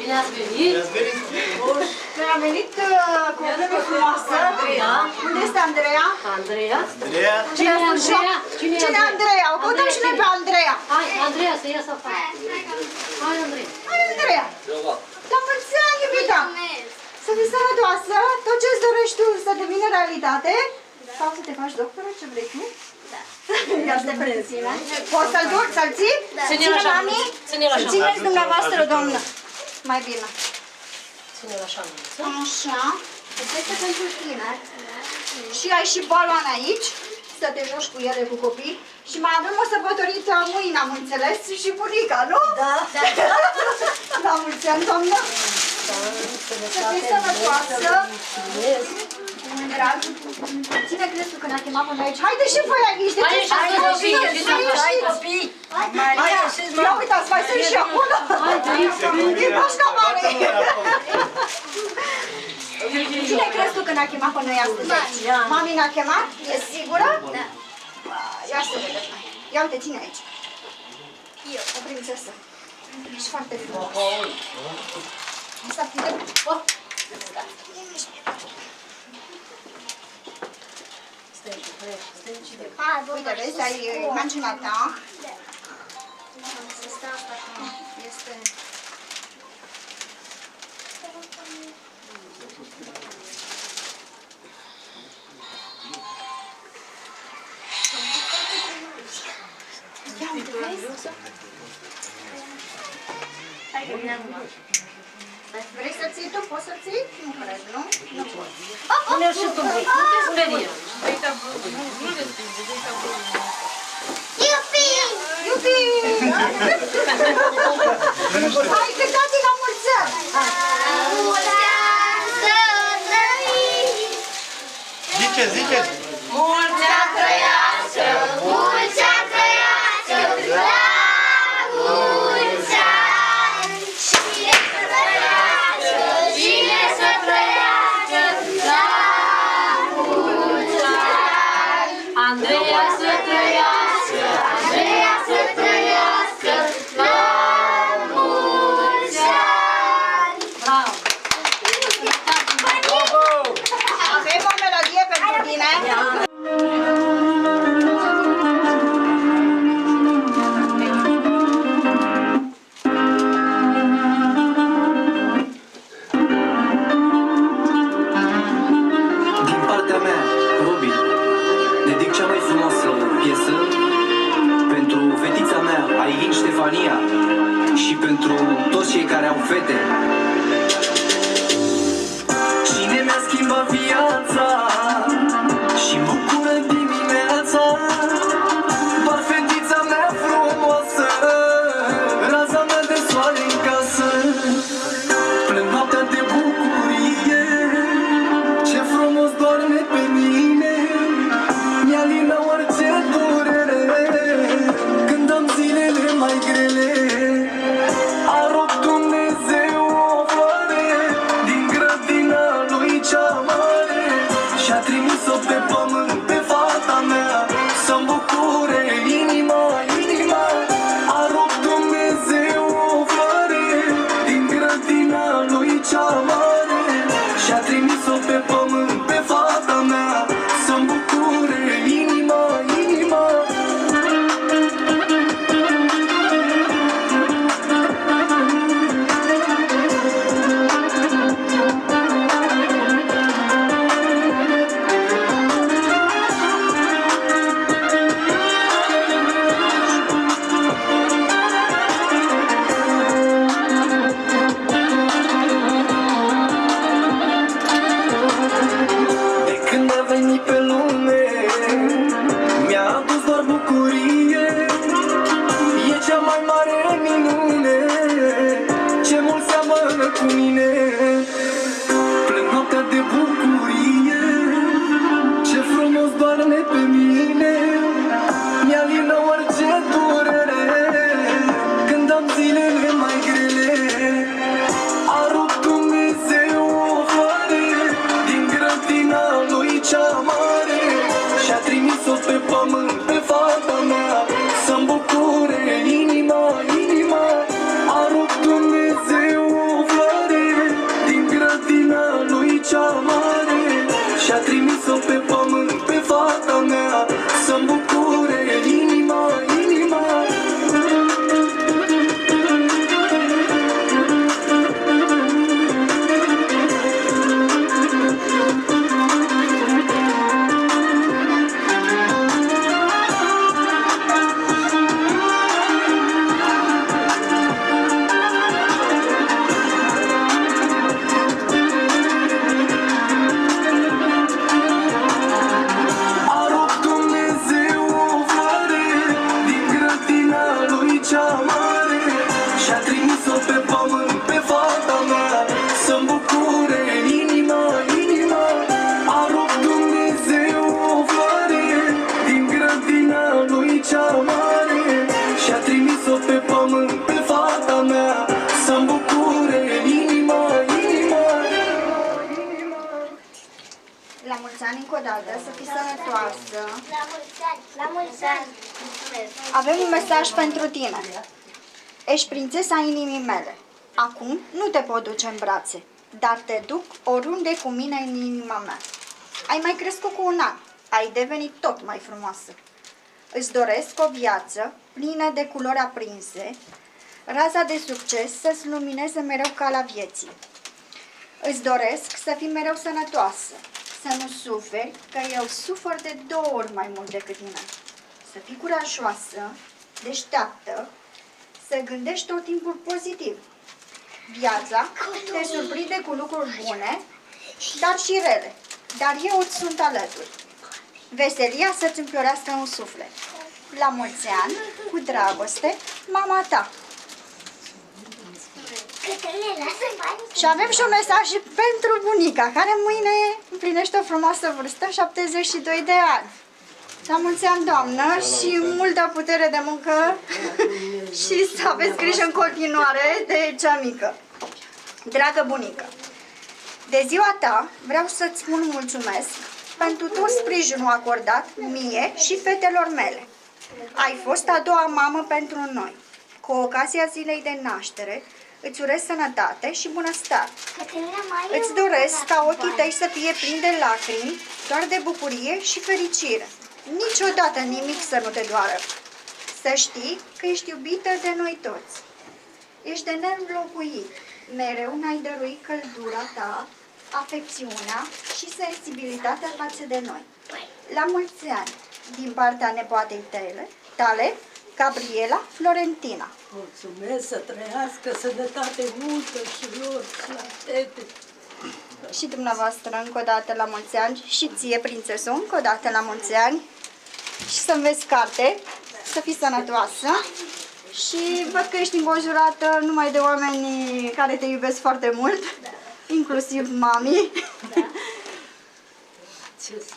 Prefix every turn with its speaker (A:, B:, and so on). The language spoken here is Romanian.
A: Bine ați venit!
B: Noi am venit cu o vreme frumoasă. Unde este Andreea?
A: Andreea?
B: Cine e Andreea? Cine e Andreea? O căutăm și noi pe Andreea.
A: Hai, Andreea, să iasă afară. Hai, Andreea.
B: Hai, Andreea. La mulți ani, iubita. Să fii sănătoasă, tot ce-ți dorești tu să devină realitate. Sau să te faci doctoră, ce vrei tu? Ia să te preține. Poți să-l duc, să-l ții?
A: Ține-l așa,
B: mami?
A: ține-l așa.
B: Țineți dumneavoastră, doamnă. Mai bine.
A: Ține-l așa,
B: Așa. Este pentru tine. Și ai și baloane aici. Să te joci cu ele, cu copii. Și mai avem o sărbătoriță mâine, am înțeles, și bunica, nu? Da. La mulți ani, doamnă. Să fii sănătoasă. Drag. Cine crezi tu că ne-a chemat până aici? Haide și voi aici. Hai, copii. Ia uitați, mai sunt și acolo. E bașca mare. Cine crezi tu că ne-a chemat până noi astăzi aici? Mami ne-a chemat? E sigură? Da. Ia să vedem. Ia uite, cine aici? Eu. O prințesă. Ești foarte frumos. Asta fide. Uite, vezi, ai imaginea ta. Este... Ia uite, vezi? Hai că vine acum. Vrei să ții tu? Poți să ții? Nu cred, nu? Nu poți.
A: Pune-l și tu, băi. Nu te sperie.
B: Iupi! Iupi! Hai, cântați la mulți ani! Mulți ani să trăiți!
C: Ziceți!
B: Mulți ani trăiască! Mulți ani trăiască! La mulți ani! Cine să trăiască! Cine să trăiască! La mulți ani!
A: Andreea să trăiască!
B: Andreea să trăiască! La mulți ani!
A: Bravo!
B: Avem o melodie pentru tine.
D: Din partea mea, Robin, dedic cea mai frumoasă piesă pentru fetița mea, Ailin Ștefania, și pentru toți cei care au fete. Cine mi-a schimbat viața și mă bucură dimineața, doar fetița mea frumoasă, raza mea de soare în casă. Plâng noaptea de bucurie, ce frumos doarme pe mine, mi-alină orice durere când am zilele mai grele. A rog Dumnezeu o floare din grădina lui cea mare și-a trimis-o pe pământ pe fata mea să-mi bucure inima, inima. A rog Dumnezeu o floare din grădina lui cea mare și-a trimis-o pe pământ pe fata mea să-mi bucure inima, inima. De când a venit pe lume, mi-a adus doar bucurie. E cea mai mare minune, ce mult seamănă cu mine. Plâng noaptea de bucurie, ce frumos doarme pe mine, mi-alină orice durere când am zilele mai grele. A rog Dumnezeu o floare din grădina lui cea mare și-a trimis-o pe pământ pe fata mea să-mi bucure inima, inima. A rog Dumnezeu o floare
B: dimineața, să fii sănătoasă.
E: La mulți ani! La mulți ani! Mulțumesc!
B: Avem un mesaj pentru tine. Ești prințesa inimii mele. Acum nu te pot duce în brațe, dar te duc oriunde cu mine în inima mea. Ai mai crescut cu un an, ai devenit tot mai frumoasă. Îți doresc o viață plină de culori aprinse, raza de succes să-ți lumineze mereu cala vieții. Îți doresc să fii mereu sănătoasă, să nu suferi, că eu sufăr de 2 ori mai mult decât tine. Să fii curajoasă, deșteaptă, să gândești tot timpul pozitiv. Viața te surprinde cu lucruri bune, dar și rele, dar eu îți sunt alături. Veselia să-ți înflorească un suflet. La mulți ani, cu dragoste, mama ta. Și avem și un mesaj și pentru bunica, care mâine împlinește o frumoasă vârstă, 72 de ani. La mulți ani, doamnă, și multă putere de muncă și să aveți grijă în continuare de cea mică. Dragă bunică, de ziua ta vreau să-ți spun mulțumesc pentru tot sprijinul acordat mie și fetelor mele. Ai fost a doua mamă pentru noi. Cu ocazia zilei de naștere, îți urez sănătate și bunăstare. Îți doresc ca ochii tăi să fie plini de lacrimi, doar de bucurie și fericire. Niciodată nimic să nu te doară. Să știi că ești iubită de noi toți. Ești de neînlocuit. Mereu ne-ai dăruit căldura ta, afecțiunea și sensibilitatea față de noi. La mulți ani, din partea nepoatei tale, Gabriela Florentina.
F: Mulțumesc, să trăiască sănătate multă și lor și la tete.
B: Și dumneavoastră încă o dată la mulți ani și ție, prințesul, încă o dată la mulți ani și să înveți carte, să fii sănătoasă și văd că ești înconjurată numai de oameni care te iubesc foarte mult, inclusiv mami.
F: Ce să